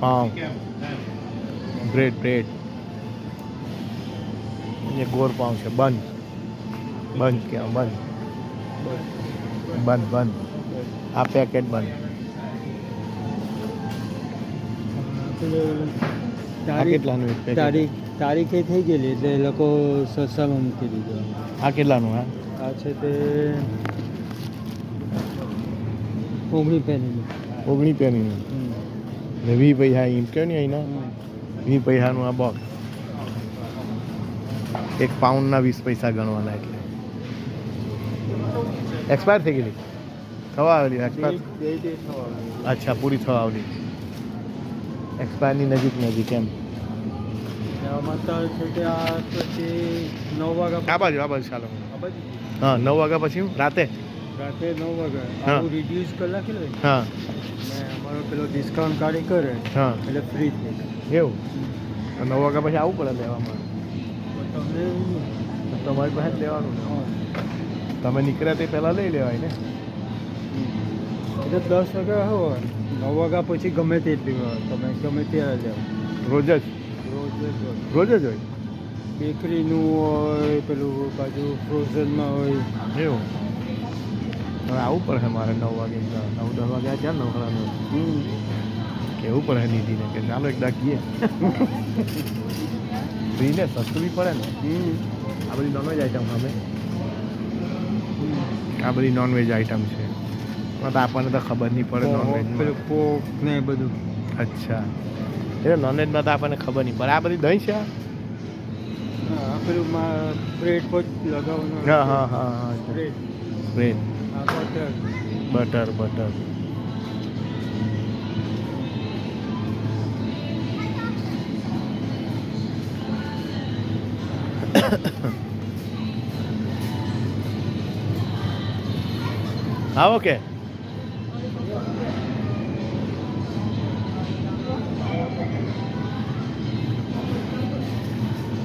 પાઉં, bread ये गोर पाँव છે બંધ ક્યાં બંધ આ પેકેટ બંધ. આ કેટલાનું એક પેકેટ? તારીખે થઈ ગયેલી એટલે એ લોકો સસ્તામાં મૂકી દીધું. આ કેટલાનું? આ છે તે 19 પેનીનું. 19 પેનીનું ને 20 પૈસા એમ કહો ને અહીંના 20 પૈસાનું આ બોક્સ. એક પાઉન્ડના 20 પૈસા ગણવાના. એટલે એક્સપાયર થઈ ગયેલી થવા આવેલી એક્સપાયર. અચ્છા, પૂરી થવા આવેલી, એક્સપાયરની નજીક એમ. પછી 9 વાગ્યા આ બાજુ ચાલો. હા, 9 વાગ્યા પછી રાતે 9 વાગ્યા રિડ્યુસ કરી નાખેલો. હા, અમારો પેલો ડિસ્કાઉન્ટ કાઢી કરે હા, એટલે ફ્રી થઈ એવું. 9 વાગ્યા પછી આવવું પડે લેવામાં. તમને તમારી પાસે જ લેવાનું ને. તમે નીકળ્યા તે પહેલાં લઈ લેવાય ને. એટલે 10 વાગ્યા હોય, 9 વાગ્યા પછી ગમે તેટલી હોય તમે ગમે ત્યારે લેવો. રોજ જ હોય. બેકરીનું હોય, પેલું બાજુ ફ્રોઝનમાં હોય. એવું. હવે આવવું પડે મારે 9 વાગે 9-10 વાગ્યા ક્યાં નોકરાનું કહેવું પડે નીતિને કે ચાલો એક ડાકીએ. ફ્રીને સસ્તું બી પડે ને. આ બધી નોનવેજ આઈટમ સામે આ બધી નોનવેજ આઈટમ છે. તો આપણને તો ખબર નહીં પડે નોનવેજ પોક ને બધું. અચ્છા, એટલે નોનવેજમાં તો આપણને ખબર નહીં પડે. આ બધી દહીં છે. હા, પેલું બ્રેડ પર લગાવવાનું. હા બ્રેડ બટર હા, ઓકે.